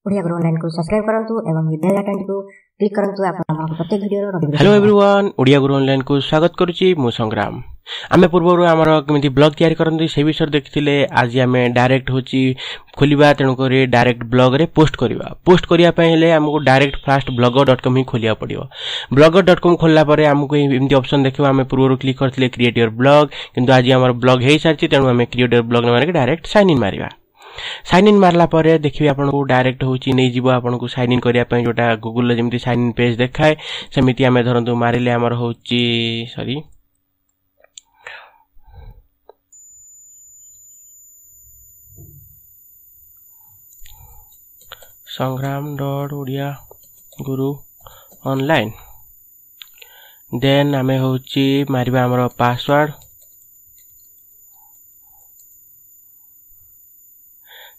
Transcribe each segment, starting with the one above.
ओडिया गुरु online को subscribe करंतु एवं बेल आइकन को क्लिक करंतु आपण हमर प्रत्येक वीडियो रो नोटिफिकेशन। हेलो एवरीवन, ओडिया गुरु ऑनलाइन को स्वागत करूची मु संग्राम। आमे पूर्वरु हमर केमिति ब्लॉग तयार करंतु से विषय देखथिले। आज आमे डायरेक्ट होची खोलिबा, तेनु करे डायरेक्ट ब्लॉग रे पोस्ट करिया पय हेले हमको डायरेक्ट फास्ट blogger.com ही खोलिया पड़ियो। blogger.com खोलला परे हमको एमिति ऑप्शन देखिबो। आमे पूर्वरु क्लिक करथिले क्रिएट योर ब्लॉग, किंतु आज हमर ब्लॉग हेई सारची, तेनु आमे क्रिएट योर ब्लॉग माने डायरेक्ट साइन इन मारिबा। साइन इन मारला परे देखिबे आपन को डायरेक्ट होची नै जीवो आपन को साइन इन करिया पय जोटा गूगल जेमिति साइन इन पेज देखाय सेमिति आमे धरंतु मारिले हमर होची संग्राम.odia guru online। देन आमे होची मारिबा हमर पासवर्ड।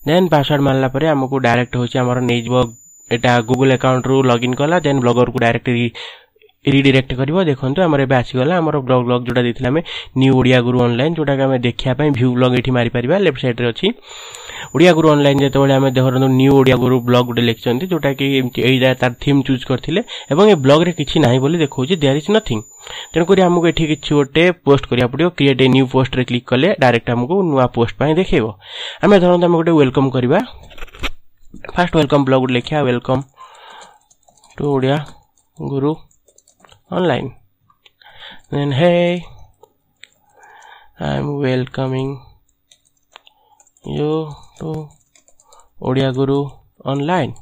देन पासवर्ड मारला परे हमको डायरेक्ट होची हमर नै जीवो एटा गूगल अकाउंट रु लॉगिन कला। देन ब्लॉगर को डायरेक्ट रिडायरेक्ट करिवो। देखंतु हमर एबे आसी गला हमर ब्लॉग जोटा दिथिला हमें न्यू ओडिया गुरु ऑनलाइन, जोटा के हमें देखिया पय व्यू ब्लॉग एठी मारि परिबा। लेफ्ट साइड रे अछि ओडिया गुरु ऑनलाइन। जेते बेले हमें देखरनु न्यू ओडिया गुरु ब्लॉग गुटे लिखचंती, जोटा कि एइदा तार थीम चूज करथिले एवं ए ब्लॉग रे किछि नाही बोली देखौची, देयर इज नथिंग। तेन करी हमको एठी किछि गोटे पोस्ट करिया पडियो। क्रिएट ए न्यू पोस्ट रे क्लिक करले डायरेक्ट हमको नुवा पोस्ट पय देखेबो। हमें धरंतु हम गोटे वेलकम करिबा। फर्स्ट वेलकम ब्लॉग लिखिया, welcome to Odia Guru online. Then hey, I'm welcoming you to Odia Guru online.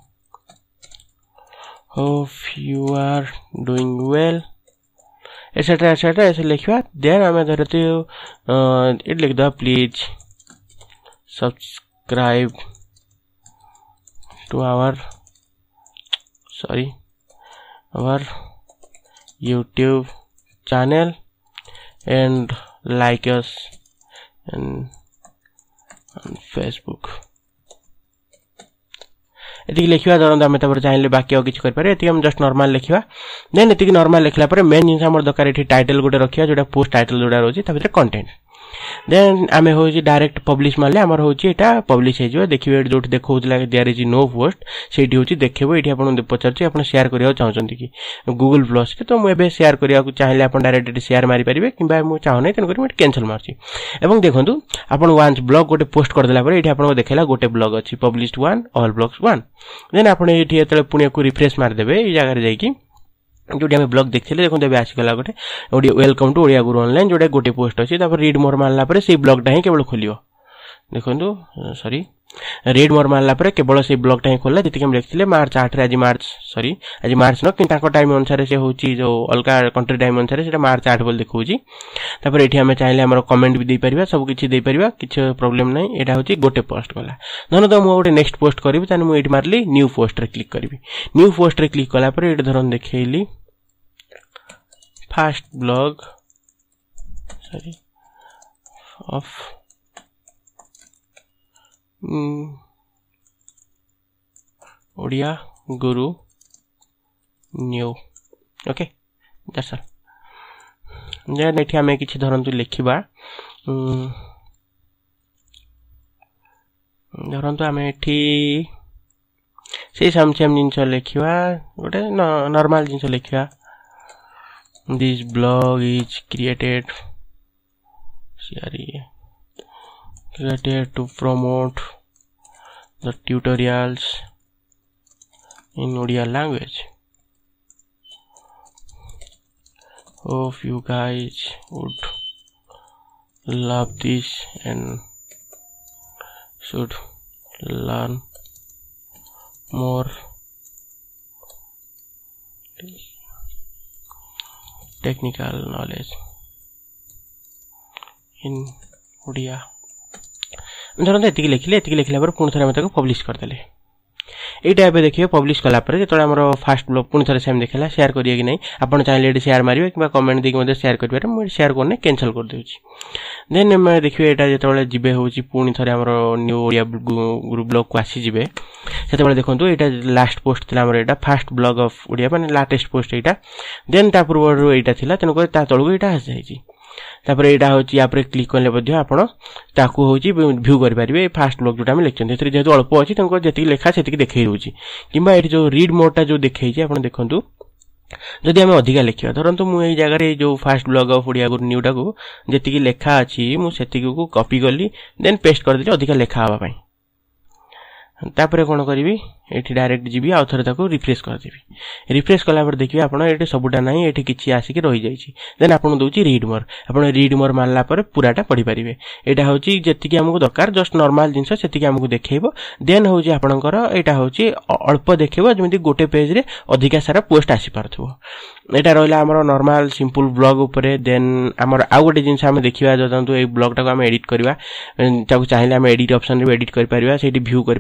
Hope you are doing well, etc etc ऐसे लिखवा। देन हमें धरते इट लिख दो, please subscribe to our YouTube channel and like us and on Facebook। एति लिखिवा दरंत हम तबर चाहिले बाकी और किछ कर पारे। एति हम जस्ट नॉर्मल लिखिवा। देन एति नॉर्मल लिखला परे मेन जिंस हमर दरकार एठी टाइटल गोटे रखिया, जोटा पोस्ट टाइटल जोटा रहउची ता भीतर कंटेंट। देन आमे होची डायरेक्ट पब्लिश मारले हमर होची एटा पब्लिश हे जो। देखिबे जोठी देखौतला देयर इज नो पोस्ट, सेठी होची देखिबो। एठी आपन पचारची आपन शेयर करिया चाहउचंती कि गूगल प्लस के, तो मु एबे शेयर करिया को चाहिले आपन डायरेक्ट एठी शेयर मारि परिबे, किबा मु चाहो नै तेन करी मु कैंसिल मारची। एवं देखंतु आपन वांस ब्लॉग गोटे पोस्ट कर देला परे एठी आपन को देखेला गोटे ब्लॉग अछि पब्लिश्ड 1 ऑल ब्लॉग्स 1। देन आपन एठी एतले पुणे को रिफ्रेश मार देबे ई जगह रे जाई कि जोटी हमें ब्लॉग देखथिले। देखो एबे आसी गला गोटे Odia welcome to Odia Guru online, Jote गोटे पोस्ट अछि। तापर रीड मोर मारला परे सेही ब्लॉगटा ही केवल खोलियो। देखंतु रीड मोर मारला परे केवल सेही ब्लॉगटा ही खोलला जति हम लिखथिले मार्च 8 रे। आज मार्च न कि ताको टाइम अनुसार से होची जो अलका कंट्री टाइम अनुसार सेटा मार्च 8 बोल देखौची। तापर एठी हमें चाहिले हमर कमेंट भी दे परिबा, सब किछि दे परिबा, किछ प्रॉब्लम नै। एटा होची गोटे पोस्ट गला। धन तो मु गोटे नेक्स्ट पोस्ट करबी, ताने मु एठी मारली न्यू पोस्ट रे क्लिक करबी। न्यू पोस्ट रे क्लिक कला परे एठी धरन देखैली fast blog of Odia Guru new. Okay that's all. Then एठी हमें किछि धरंतु लिखिबा। धरंतु हमें एठी से सेम जिंस लिखिबा, गोटे नॉर्मल जिंस लिखिबा। This blog is created to promote the tutorials in Odia language. Hope you guys would love this and should learn more technical knowledge in Odia। धरन एतिक लिखला पर पुन थरे हम ताको पब्लिश कर देले। एटा एबे देखिए पब्लिश कला पर जेतोला हमर फास्ट ब्लॉग पुन थरे सेम देखेला। शेयर करिए कि नहीं आपन चाहिले एडी शेयर मारिबे किबा कमेंट देके मते शेयर करबे, मु शेयर करने कैंसिल कर देउची। देन हम देखिए एटा जेतोले जिबे होची पुन थरे हमर न्यू ओडिया गुरु ब्लॉग को आसी जिबे, सेतबेले देखंतु एटा लास्ट पोस्ट थिला हमर एटा फास्ट ब्लॉग ऑफ ओडिया माने लेटेस्ट पोस्ट एटा। देन ता पूर्वरु एटा थिला, तेन को ता तळगु एटा आसी जाईची। तापर एटा होची या पर क्लिक करले मध्ये आपण ताकू होची व्यू करि परिबे फास्ट ब्लॉग जोटा हम लिखचन एथि जेतु अल्प अछि तंको जेति लेखा सेति देखै होची किबा एठी जो रीड मोड ता जो देखै छी आपण देखंतु जदि आम अधिका लिखा धरतु मुझे जगह जो फास्ट ब्लॉग ऑफ ओडिया गुरु न्यूटा को जी लेखा अच्छी मुझे को कॉपी कली देन पेस्ट करदेली अधिका लेखा हाँपाई तापर कौन करी ये डायरेक्ट जी आउ थे रिफ्रेश करदेवी रिफ्रेश कलापर देखिए आप सबूटा ना ये किसी आसिक रही जाइए देन आपको दूसरी रीड मोर आप रीड मोर मारला पूराटा पढ़ी पारे यहाँ हूँ जी आमको दरकार जस्ट नॉर्मल जिनस से आमको देखो देन हूँ आपंकर यहाँ हूँ अल्प देखो जमी गोटे पेज रे अधिका सारा पोस्ट आसी पार्थो यहाँ रहा आम नॉर्मल सिंपल ब्लॉग उपरे देन आमर आउ गोटे जिनस आम देखा जो ये ब्लॉग टाक आम एडिट करवा चाहिए आम एडिट ऑप्शन रे एडिट कर व्यू कर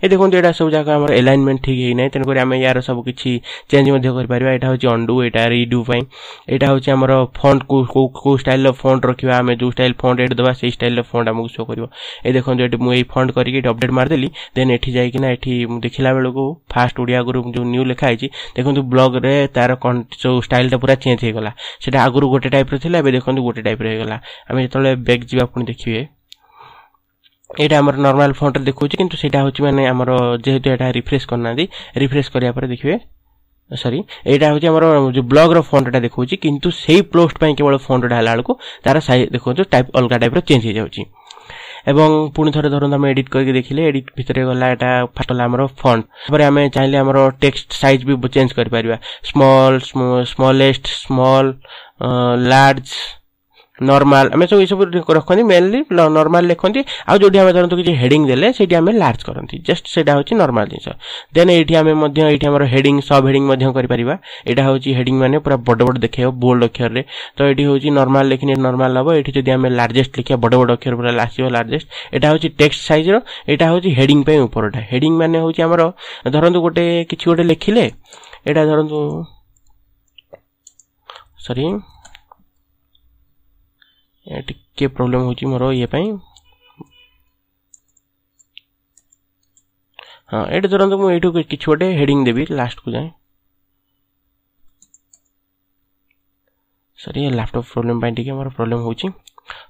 ये देखो यहाँ सब जगह आम एलाइनमेंट ठीक है ना तेणुक आम यार सब किसी चेंज कर यहाँ हूँ अंडू यहाँ रिडू यहाँ हूँ आम फॉन्ट को स्टाइल फॉन्ट रखा आम जो स्टाइल फॉन्ट एड दबा से स्टाइल फॉन्ट आमको शो कर ये देखो ये मुझे फॉन्ट करके अपडेट मारदेली देन ये जाइना ये देखला बेलू फास्ट ओडिया गुरु जो न्यू लिखाई देखो ब्लॉग रे तार जो स्टाइल पूरा चेंज हो गला से आगुरी गोटे टाइप रहा देखो गोटे टाइप होगा आम जो बैक जा देखिए यहाँ आम नॉर्मल फॉन्ट देखो किंतु सेटा हूँ माने आमर जेहेतु यहाँ रिफ्रेश करना रिफ्रेश कराया देखिए सॉरी यहाँ हूँ आम जो ब्लॉग फॉन्टा देखो किंतु से पोस्ट पर केवल फॉन्टा है बेलू तार साइज देखो टाइप अलग टाइप चेंज हो जाऊँगी एवं पुणी थे धरत आम एडिट करके देखिले एडिट भितर गला यहाँ फास्ट गला आम फॉन्ट आम चाहिए आम टेक्स्ट साइज भी चेंज कर Paribas small smallest small large normal आम सब ये रखती मेनली नॉर्मल लिखती आउ जो धरत किसी हेडिंग देले से आम लार्ज करती जस्ट से हूँ नॉर्मल जिनस देन ये आम हेडिंग सब हेडिंग कर यहाँ हूँ हेडिंग माने पूरा बड़ बड़ देखे बोल्ड अक्षर रे तो ये हूँ नॉर्मल लिखने नॉर्मल हम ये जब आम लार्जेस्ट लिखा बड़ बड़ अक्षर पूरा आसो लार्जेस्ट यहाँ हूँ टेक्स्ट साइज यहाँ हूँ हेडिंग ऊपरटा हेडिंग माने हूँ आमर धरतु गोटे किसी गोटे लिखिले यहाँ धरतु सॉरी टिके प्रॉब्लम होची मोर ये हाँ ये धरतु मुझे किसी गोटे हेडिंग देवी लास्ट को जाए sorry laptop problem more problem होची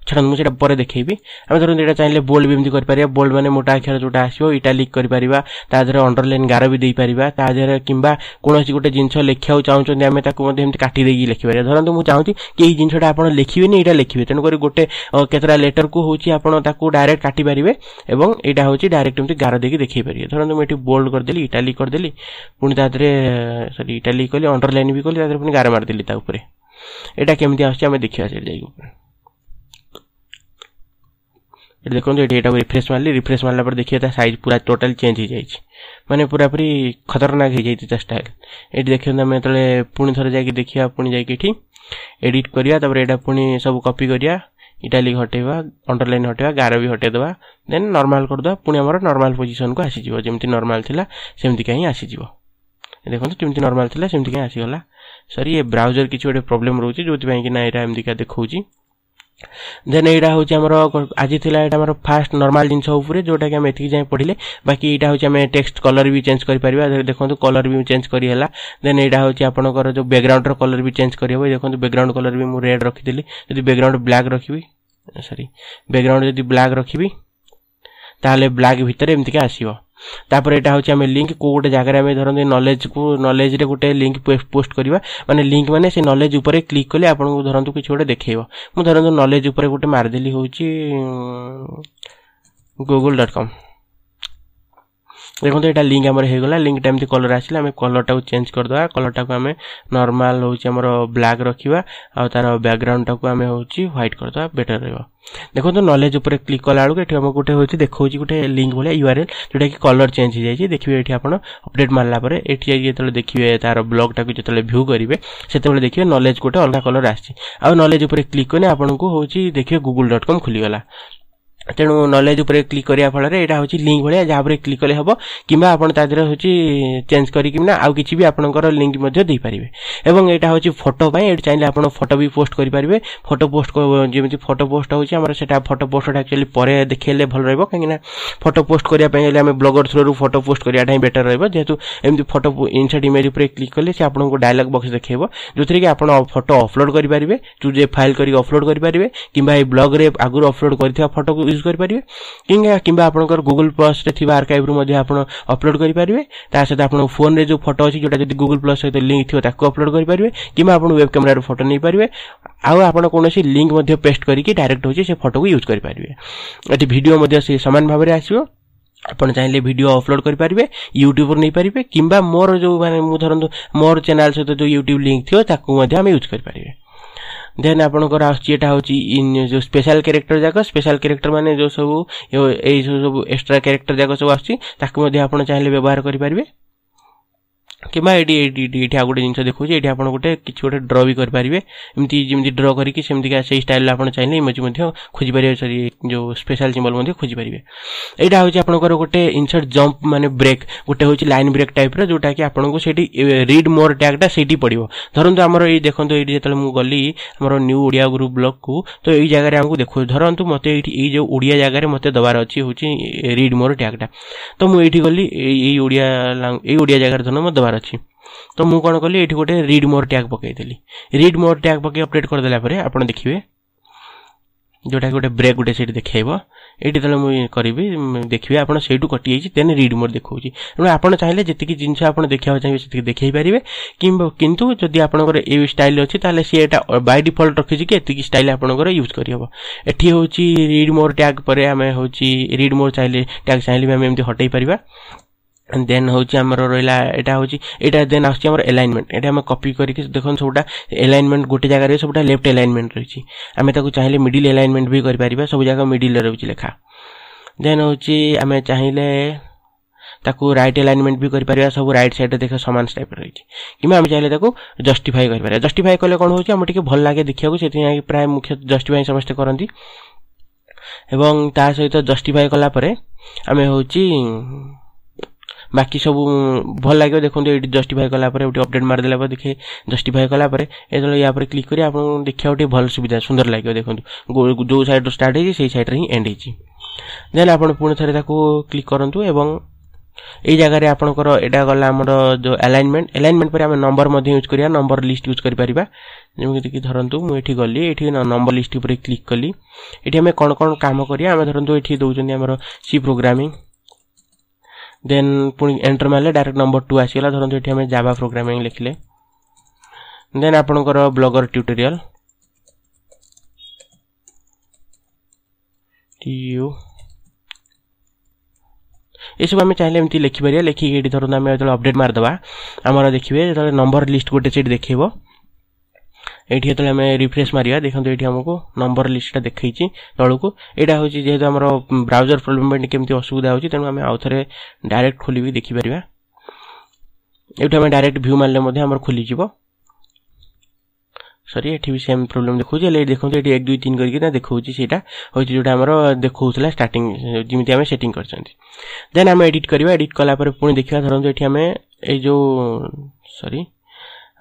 छाड़ मुझे पर देखेबी आम धरत यहाँ चाहिए बोल्ड भी कर पार बोल्ड मैंने मोटा अक्षर जोटा आसो इटालिक कर अंडरलाइन गार भी दे पारिबा तादेह किंबा कौन गोटे जिनस लिखा चाहते आम काटी देकी लिखिपारे धरत मुझे चाहूँगी कि यही जिनसा आप लिखेनि यहाँ लिखे तेणुक गोटे केतरा लेटर को हूँ डायरेक्ट काटी पारे और यहाँ हूँ डायरेक्ट एमती गार देकी देखी पारे धरत मुझे बोल्ड करदेली इटालिक करदेली पुणी सॉरी इटालिक कली अंडरलाइन भी कली पुणी गार मारदेली यहाँ केमती आम देखा देखो ये रिफ्रेश मारली रिफ्रेश मारला पर देखिए साइज पूरा टोटल चेंज हो जाए माने पूरा पूरी खतरनाक हो जाए स्टाइल ये देखिए आम जो पुणी थे जाकि देखा पुणी जाकि एडिट करिया यहाँ पुणी सब कॉपी करिया इटालिक हटेवा अंडरलाइन हटेवा गार भी हटेदवा देन नॉर्मल करदे पुणी आम नॉर्मल पोजीशन को आसीज जमी नॉर्मल थिला सेमती कहीं आसीज देखो जमी नॉर्मल थिला सेमती कहीं आसीगला सॉरी ये ब्राउजर किसी गोटे प्रॉब्लम रोचे जो कि ना यहाँ एमती देखा देन यहाँ हूँ आमर आज थी फास्ट नॉर्मल जिनस जोटा कि आम एति जाए पढ़ले बाकी यहाँ हूँ आम टेक्स्ट कलर भी चेंज कर देखो कलर भी चेंज करा देन यहाँ हूँ आपंकर जो बैकग्राउंड कलर भी चेंज कर देखो बैकग्राउंड कलर भी मुझे रेड रखी जब बैकग्राउंड ब्लैक रखी सॉरी बैकग्राउंड जब ब्लैक रखी ताले ब्लैक भितर एमती आसो तापर यहाँ हूँ आम लिंक को गोटे जगह आम धरते नॉलेज रे गोटे लिंक पोस्ट करवा माने लिंक माने से नॉलेज ऊपर क्लिक कले आपको धरतु किसी गोटे देखो मुझे धरतु नॉलेज ऊपर गोटे मारदेली हूँ google.com देखो यहाँ लिंक आमर होगला लिंक एमती कलर आसला आम कलर टाक चेंज करदे कलर टाक आम नॉर्मल हूँ आमर ब्लैक रखा आ तार बैकग्राउंड टाक आम हूँ व्हाइट करदे बेटर रहा देखो तो नॉलेज ऊपर क्लिक कला बेलू ये गोटे हूँ देखो गोटे लिंक भाया यूआरएल जोटा कि कलर चेंज हो जाए देखिए ये आप अपडेट मारला ये जो देखिए तार ब्लॉग टाक जो व्यू करेंगे से देखिए नॉलेज गोटे अलग कलर आसी नॉलेज ऊपर क्लिक कले आपको हूँ देखिए google.com खुलीगला तेणु नॉलेज ऊपर क्लिक करिया फल रे एटा होची लिंक भलिया जहाँ पर क्लिक कले हबो किंबा आपण तादरे होची चेंज करी किना आउ किछि भी आपनकर लिंक मध्ये देई परिबे एवं एटा होची फोटो पय एट चाहिले आपण फोटो भी पोस्ट करि परिबे फोटो पोस्ट जेमिति फोटो पोस्ट होची हमर सेटा फोटो पोस्ट एक्चुअली परे देखेले भल रहबो काहेना फोटो पोस्ट करिया पय हम ब्लॉगर थ्रू रु फोटो पोस्ट करिया टाइ बेटर रहबो जेतु एमिति फोटो इनसर्ट इमेज ऊपर क्लिक कले से आपन को डायलॉग बॉक्स देखेबो जोथरे कि आपण फोटो अपलोड करि परिबे चूज ए फाइल करी अपलोड करि परिबे किंबा ए ब्लॉग रे आगुर अपलोड करथिया फोटो को यूज करि परिबे किंबा आपनकर गूगल प्लस रे थिबा आर्काइव रु मध्ये आपण अपलोड करि परिबे ता सहित आपण फोन रे जो फोटो अछि जोटा जदी गूगल प्लस सहित लिंक थियो ताको अपलोड करि परिबे किंबा आपण वेब कैमरा रो फोटो नै परिबे आ आपण कोनोसी लिंक मध्ये पेस्ट करी कि डायरेक्ट होची से फोटो को यूज करि परिबे एटी वीडियो मध्ये से समान भाबरे आसीबो आपण चाहिले वीडियो अपलोड करि परिबे यूट्यूब पर नै परिबे किंबा मोर जो माने मु धरंतु मोर चैनल सहित जो यूट्यूब लिंक थियो ताको मध्ये हम यूज करि परिबे देन आपनकर आछि एटा होची इन जो स्पेशल कैरेक्टर जाको स्पेशल कैरेक्टर माने जो सब ए सब एक्स्ट्रा कैरेक्टर जाको सब आछि ताको मध्ये आपण चाहिले व्यवहार करि परिबे किबा एडी आगुटे जिंस देखौ जे एडी आपण गोटे किछ गोटे ड्रा भी कर परिबे एमती जेमती ड्रा करी कि सेमती का सेही स्टाइल आपण चाहिले इमेज मध्ये खोजि परिबे सरी जो स्पेशल सिंबल मध्ये खोजि परिबे एडा होची आपनकर गोटे इंसर्ट जंप माने ब्रेक गोटे होची लाइन ब्रेक टाइप रो जोटा कि आपण को सेठी रीड मोर टैग टा सेठी पडिबो धरंतु हमर ए देखंतु एडी जेतले मु गली हमर न्यू ओडिया गुरु ब्लॉग को तो एई जगह रे हमकु देखो धरंतु मते एई जो ओडिया जगह रे मते दबार अछि होची रीड मोर टैग टा तो मु एठी गली एई ओडिया जगह रे धन म दबार अछि तो मु कोन कली एठी गोटे रीड मोर टैग पकई देली रीड मोर टैग पकई अपडेट कर देला परे आपण देखिबे जोटा गोटे ब्रेक गोटे सेठी देखाइबो एठी तले मु करबी देखिबे आपण सेठू कटि जाईछि तेन रीड मोर देखौछि एनु आपण चाहिले जति कि जिंस आपण देखिया चाहिबे सेति देखै परिबे किंतु जदि आपनकर ए स्टाइल अछि ताले से एटा बाय डिफॉल्ट रखिछि कि एति स्टाइल आपनकर यूज करि हबो एठी होछि रीड मोर टैग परे हमें होछि रीड मोर चाहिले टैग चाहिले हम एमति हटै परिबा एंड देन होची हमर रहला एटा होची एटा देन आछि हमर अलाइनमेंट एटा हम कॉपी करी कि देखन सबटा अलाइनमेंट गोटे जगह रे सबटा लेफ्ट अलाइनमेंट रहिछि हमें ताको चाहिले मिडिल अलाइनमेंट भी करि परिबा सब जगह मिडिल रे रहिछि लेखा देन होची हमें चाहिले ताको राइट अलाइनमेंट भी करि परिबा सब राइट साइड रे देख समान टाइप रहिछि किमा हम चाहिले ताको जस्टिफाई करि परिबा जस्टिफाई कले कोन होची हम टिके भल लागे देखिया को सेति प्राय मुख्य जस्टिफाई समस्त करंती एवं ता सहित जस्टिफाई कला परे हमें होची बाकी सब भल लागे देखो ये जस्टिफाई कला परे अपडेट मार देला पर देखे जस्टिफाई कला परे एतले या पर क्लिक करी आपन देखिया ओटे भल सुविधा सुंदर लागे देखो जो साइड स्टार्ट है सेही साइड रे ही एंड है देन आपन पुणे थरे ताको क्लिक करंतु एवं ए जगह रे आपनकर एटा गला हमर जो अलाइनमेंट पर हम नंबर मध्ये यूज करिया नंबर लिस्ट यूज करि परिबा जेमि कि धरंतु मु एठी गली एठी नंबर लिस्ट ऊपर क्लिक कली एठी हम कोन कोन काम करिया हम धरंतु एठी दउचंदी हमर सी प्रोग्रामिंग देन पुणी एंटर मारले डायरेक्ट नंबर 2 आसीला धरंतु एठी हम जावा प्रोग्रामिंग लिखले देन आपनकर ब्लॉगर ट्यूटोरियल टीयू ये सब हमें चाहिले एमती लिखि परिया लिखि एठी धरंतु हम एतले अपडेट मार दबा हमर देखिबे एतले नंबर लिस्ट गोटे सेट देखैबो एठी एतले हम रिफ्रेश मारिया देखंतु एठी हमको नंबर लिस्ट देखैछि तळको एटा होछि जेहेतु हमर ब्राउजर प्रॉब्लम केमती असुविधा होछि तनु हम आउथरे डायरेक्ट खोलिबि देखि परिबा एठी हम डायरेक्ट व्यू मारले मध्ये हमर खोलि जिवो सॉरी एठी भी सेम प्रॉब्लम देखौछि ले देखंतु एठी 1 2 3 करके ना देखौछि सेटा होछि जोटा हमर देखौथला स्टार्टिंग जिमिति हम सेटिंग करछंती देन हम एडिट करबा एडिट कला पर पुणी देखिबा धरंतु एठी हम ए जो सॉरी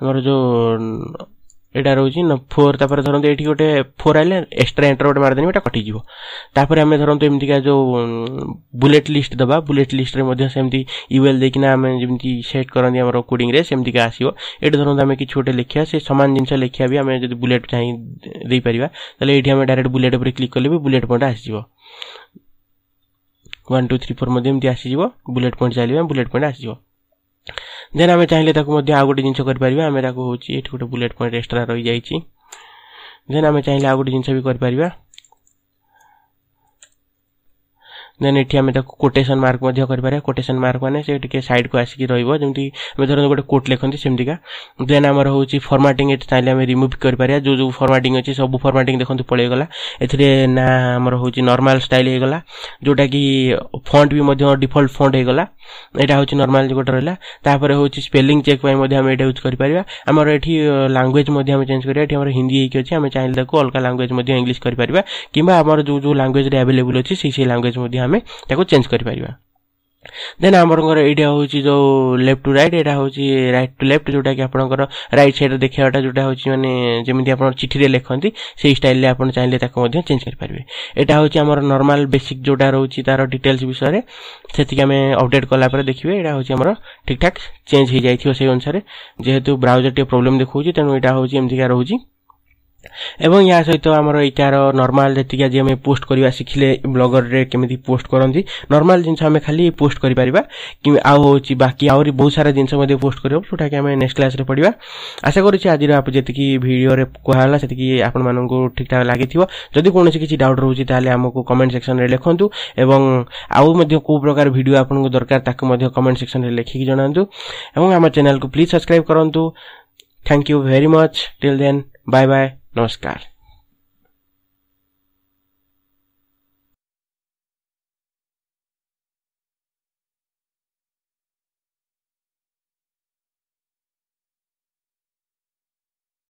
हमर जो एटा रोजी न 4 तापर धरंतु एठी गोटे 4 आइले एक्स्ट्रा एंटर गोटे मार देनी एटा कटि जिवो तापर हमें धरंतु एमती का जो बुलेट लिस्ट दबा बुलेट लिस्ट रे मध्ये सेमती यूएल देखिना हमें जेमती सेट करंदी हमर कोडिंग रे सेमती का आसीबो एटा धरंतु हमें किछ गोटे लिखिया से समान जिंस लिखिया भी हमें जदी बुलेट चाहि देई परिबा तले एठी हमें डायरेक्ट बुलेट ऊपर क्लिक करले भी बुलेट पॉइंट आसी जिवो 1 2 3 4 मध्ये एमती आसी जिवो बुलेट पॉइंट चालिबा बुलेट पॉइंट आसी जिवो देन हमें चाहिले ताको मध्ये आ गोटे जिंस कर परिबा हमें ताको होची एठी गोटे बुलेट पॉइंट एक्स्ट्रा रहि जाईची देन हमें चाहिले आ गोटे जिंस भी कर परिबा देन एठी हमें ताको कोटेशन मार्क मध्ये कर परिबा कोटेशन मार्क माने से टिके साइड को आसी कि रहइबो जेमति हमें धरन गोटे कोट लेखंती सेमति का देन हमर होची फॉर्मेटिंग एठी चाहिले हमें रिमूव कर परिबा जो फॉर्मेटिंग अछि सब फॉर्मेटिंग देखंतु पळे गला एथरे ना हमर होची नॉर्मल स्टाइल हे गला जोटा कि फॉन्ट भी मध्ये डिफॉल्ट फॉन्ट हे गला एटा होची नॉर्मल गोटे रहला तापर होची स्पेलिंग चेक पई मध्ये हम एटा यूज करि परिबा हमर एठी लैंग्वेज मध्ये हम चेंज करिया एठी हमर हिंदी हेकी अछि हम चाहेले ताको अलका लैंग्वेज मध्ये इंग्लिश करि परिबा किबा हमर जो लैंग्वेज रे अवेलेबल अछि सी लैंग्वेज मध्ये हम ताको चेंज करि परिबा देन हमरकर एटा होची जो लेफ्ट टू राइट एटा होची राइट टू लेफ्ट जोटा कि आपनकर राइट साइड देखियाटा जोटा होची माने जेमिति आपन चिठी रे लेखंती सेही स्टाइल रे आपन चाहिले ताको मध्ये चेंज करि परिबे एटा होची हमर नॉर्मल बेसिक जोटा रहउची तार डिटेल्स विषय रे सेति के हमें अपडेट करला पर देखिबे एटा होची हमर ठीक ठाक चेंज हो जाइथियो से अनुसार जेहेतु ब्राउजर टे प्रॉब्लम देखौची तेनु एटा होची एमति का रहउची एवं या सहित आमर इटार नॉर्मल जति आज हमें पोस्ट करवा शिखिले ब्लॉगर रे केमिति पोस्ट करंती नॉर्मल जिंस हमें खाली पोस्ट करि परिबा कि आ होची बाकी आउरी बहुत सारा जिंस मध्ये पोस्ट करब छोटा कि हमें नेक्स्ट क्लास रे पढिबा आशा करूची आज आप जति कि वीडियो रे कोहाला सेति कि आपन मानन को ठीक ठाक लागिथिबो जदि कोनोसी किछि डाउट रहउची ताले हमको कमेंट सेक्शन रे लिखंतु एवं आउ मध्ये को प्रकार वीडियो आपन को दरकार ताको मध्ये कमेंट सेक्शन रे लिखि कि जणांतु एवं हमर चैनल को प्लीज सब्सक्राइब करंतु thank you very much till then bye bye नमस्कार।